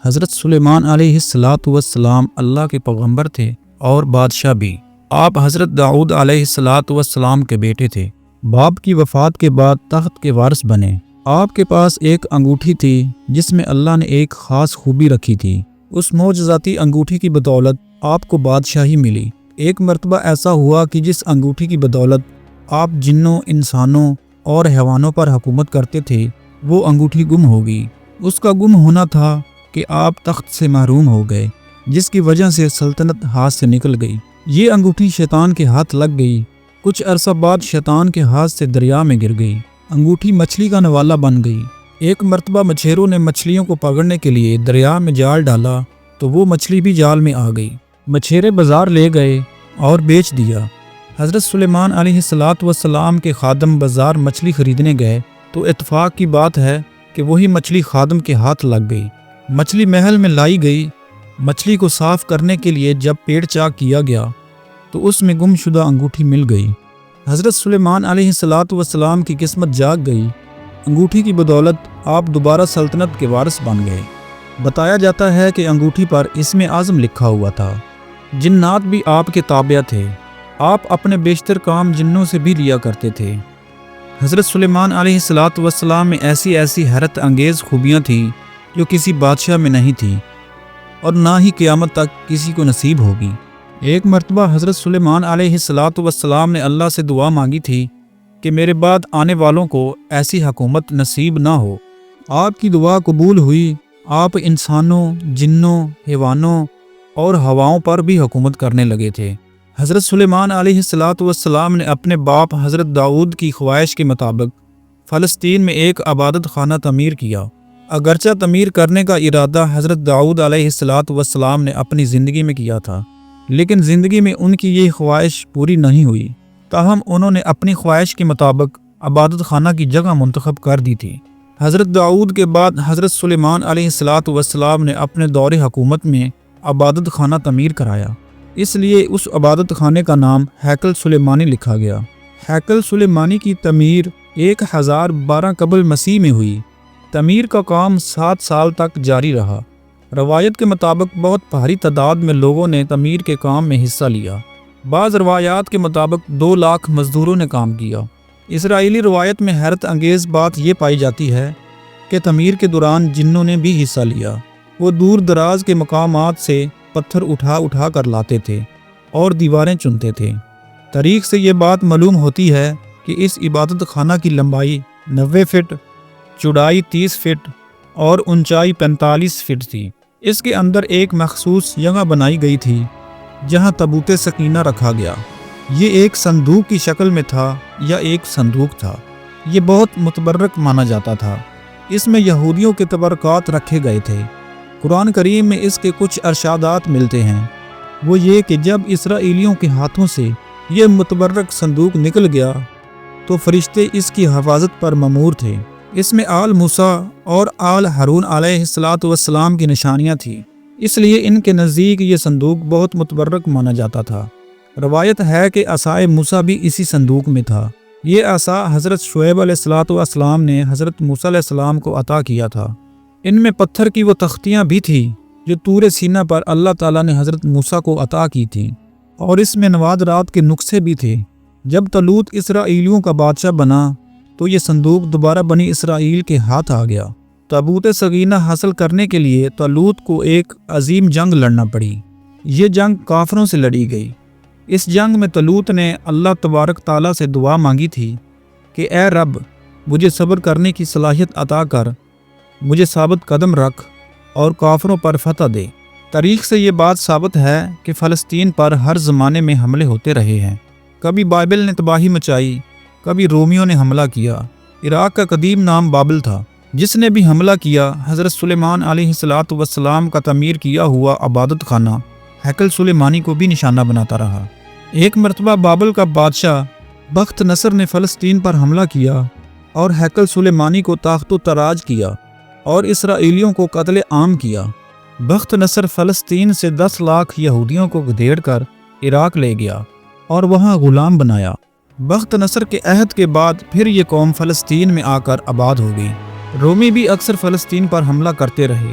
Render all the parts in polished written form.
حضرت سلیمان علیہ السلام اللہ کے پیغمبر تھے اور بادشاہ بھی۔ آپ حضرت داؤد علیہ السلام کے بیٹے تھے۔ باپ کی وفات کے بعد تخت کے وارث بنے۔ آپ کے پاس ایک انگوٹھی تھی جس میں اللہ نے ایک خاص خوبی رکھی تھی۔ اس معجزاتی انگوٹھی کی بدولت آپ کو بادشاہی ملی۔ ایک مرتبہ ایسا ہوا کہ جس انگوٹھی کی بدولت آپ جنوں، انسانوں اور حیوانوں پر حکومت کرتے تھے، وہ انگوٹھی گم ہو گئی۔ اس کا گم ہونا تھا کہ آپ تخت سے محروم ہو گئے، جس کی وجہ سے سلطنت ہاتھ سے نکل گئی۔ یہ انگوٹھی شیطان کے ہاتھ لگ گئی۔ کچھ عرصہ بعد شیطان کے ہاتھ سے دریا میں گر گئی۔ انگوٹھی مچھلی کا نوالا بن گئی۔ ایک مرتبہ مچھیروں نے مچھلیوں کو پکڑنے کے لیے دریا میں جال ڈالا تو وہ مچھلی بھی جال میں آ گئی۔ مچھیرے بازار لے گئے اور بیچ دیا۔ حضرت سلیمان علیہ السلام کے خادم بازار مچھلی خریدنے گئے تو اتفاق کی بات ہے کہ وہی مچھلی خادم کے ہاتھ لگ گئی۔ مچھلی محل میں لائی گئی۔ مچھلی کو صاف کرنے کے لیے جب پیڑ چاک کیا گیا تو اس میں گم شدہ انگوٹھی مل گئی۔ حضرت سلیمان علیہ السلام کی قسمت جاگ گئی۔ انگوٹھی کی بدولت آپ دوبارہ سلطنت کے وارث بن گئے۔ بتایا جاتا ہے کہ انگوٹھی پر اسم اعظم لکھا ہوا تھا۔ جنات بھی آپ کے تابع تھے۔ آپ اپنے بیشتر کام جنوں سے بھی لیا کرتے تھے۔ حضرت سلیمان علیہ السلام میں ایسی حیرت انگیز خوبیاں تھیں جو کسی بادشاہ میں نہیں تھی اور نہ ہی قیامت تک کسی کو نصیب ہوگی۔ ایک مرتبہ حضرت سلیمان علیہ السلام نے اللہ سے دعا مانگی تھی کہ میرے بعد آنے والوں کو ایسی حکومت نصیب نہ ہو۔ آپ کی دعا قبول ہوئی۔ آپ انسانوں، جنوں، حیوانوں اور ہواؤں پر بھی حکومت کرنے لگے تھے۔ حضرت سلیمان علیہ السلام نے اپنے باپ حضرت داؤد کی خواہش کے مطابق فلسطین میں ایک عبادت خانہ تعمیر کیا۔ اگرچہ تعمیر کرنے کا ارادہ حضرت داؤد علیہ السلام نے اپنی زندگی میں کیا تھا، لیکن زندگی میں ان کی یہ خواہش پوری نہیں ہوئی۔ تاہم انہوں نے اپنی خواہش کے مطابق عبادت خانہ کی جگہ منتخب کر دی تھی۔ حضرت داؤد کے بعد حضرت سلیمان علیہ السلام نے اپنے دور حکومت میں عبادت خانہ تعمیر کرایا۔ اس لیے اس عبادت خانے کا نام ہیکل سلیمانی لکھا گیا۔ ہیکل سلیمانی کی تعمیر 1012 قبل مسیح میں ہوئی۔ تعمیر کا کام 7 سال تک جاری رہا۔ روایت کے مطابق بہت بھاری تعداد میں لوگوں نے تعمیر کے کام میں حصہ لیا۔ بعض روایات کے مطابق 2 لاکھ مزدوروں نے کام کیا۔ اسرائیلی روایت میں حیرت انگیز بات یہ پائی جاتی ہے کہ تعمیر کے دوران جنوں نے بھی حصہ لیا۔ وہ دور دراز کے مقامات سے پتھر اٹھا کر لاتے تھے اور دیواریں چنتے تھے۔ تاریخ سے یہ بات معلوم ہوتی ہے کہ اس عبادت خانہ کی لمبائی 90 فٹ، چوڑائی 30 فٹ اور اونچائی 45 فٹ تھی۔ اس کے اندر ایک مخصوص جگہ بنائی گئی تھی جہاں تابوت سکینہ رکھا گیا۔ یہ ایک صندوق کی شکل میں تھا یا ایک صندوق تھا۔ یہ بہت متبرک مانا جاتا تھا۔ اس میں یہودیوں کے تبرکات رکھے گئے تھے۔ قرآن کریم میں اس کے کچھ ارشادات ملتے ہیں۔ وہ یہ کہ جب اسرائیلیوں کے ہاتھوں سے یہ متبرک صندوق نکل گیا تو فرشتے اس کی حفاظت پر مامور تھے۔ اس میں آل موسیٰ اور آل ہارون علیہ السلام کی نشانیاں تھیں، اس لیے ان کے نزدیک یہ صندوق بہت متبرک مانا جاتا تھا۔ روایت ہے کہ عصائے موسیٰ بھی اسی صندوق میں تھا۔ یہ عصا حضرت شعیب علیہ السلام نے حضرت موسیٰ علیہ السلام کو عطا کیا تھا۔ ان میں پتھر کی وہ تختیاں بھی تھیں جو طور سینہ پر اللہ تعالیٰ نے حضرت موسیٰ کو عطا کی تھیں، اور اس میں نوادرات کے نسخے بھی تھے۔ جب طالوت اسرائیلیوں کا بادشاہ بنا تو یہ صندوق دوبارہ بنی اسرائیل کے ہاتھ آ گیا۔ تابوت سکینہ حاصل کرنے کے لیے طالوت کو ایک عظیم جنگ لڑنا پڑی۔ یہ جنگ کافروں سے لڑی گئی۔ اس جنگ میں طالوت نے اللہ تبارک تعالیٰ سے دعا مانگی تھی کہ اے رب، مجھے صبر کرنے کی صلاحیت عطا کر، مجھے ثابت قدم رکھ اور کافروں پر فتح دے۔ تاریخ سے یہ بات ثابت ہے کہ فلسطین پر ہر زمانے میں حملے ہوتے رہے ہیں۔ کبھی بابل نے تباہی مچائی، کبھی رومیوں نے حملہ کیا۔ عراق کا قدیم نام بابل تھا۔ جس نے بھی حملہ کیا، حضرت سلیمان علیہ السلام کا تعمیر کیا ہوا عبادت خانہ ہیکل سلیمانی کو بھی نشانہ بناتا رہا۔ ایک مرتبہ بابل کا بادشاہ بخت نصر نے فلسطین پر حملہ کیا اور ہیکل سلیمانی کو تاخت و تاراج کیا اور اسرائیلیوں کو قتل عام کیا۔ بخت نصر فلسطین سے 10 لاکھ یہودیوں کو گھدیڑ کر عراق لے گیا اور وہاں غلام بنایا۔ بخت نصر کے عہد کے بعد پھر یہ قوم فلسطین میں آ کر آباد ہو گئی۔ رومی بھی اکثر فلسطین پر حملہ کرتے رہے۔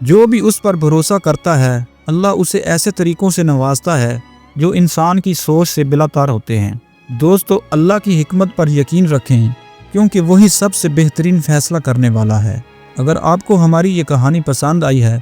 جو بھی اس پر بھروسہ کرتا ہے اللہ اسے ایسے طریقوں سے نوازتا ہے جو انسان کی سوچ سے بلا تار ہوتے ہیں۔ دوستو، اللہ کی حکمت پر یقین رکھیں کیونکہ وہی سب سے بہترین فیصلہ کرنے والا ہے۔ اگر آپ کو ہماری یہ کہانی پسند آئی ہے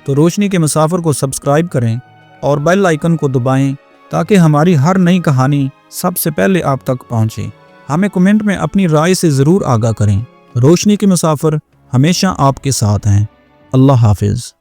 تو روشنی کے مسافر کو سبسکرائب کریں اور بیل آئیکن کو دبائیں تاکہ ہماری ہر نئی کہانی سب سے پہلے آپ تک پہنچے۔ ہمیں کمنٹ میں اپنی رائے سے ضرور آگاہ کریں۔ روشنی کے مسافر ہمیشہ آپ کے ساتھ ہیں۔ اللہ حافظ۔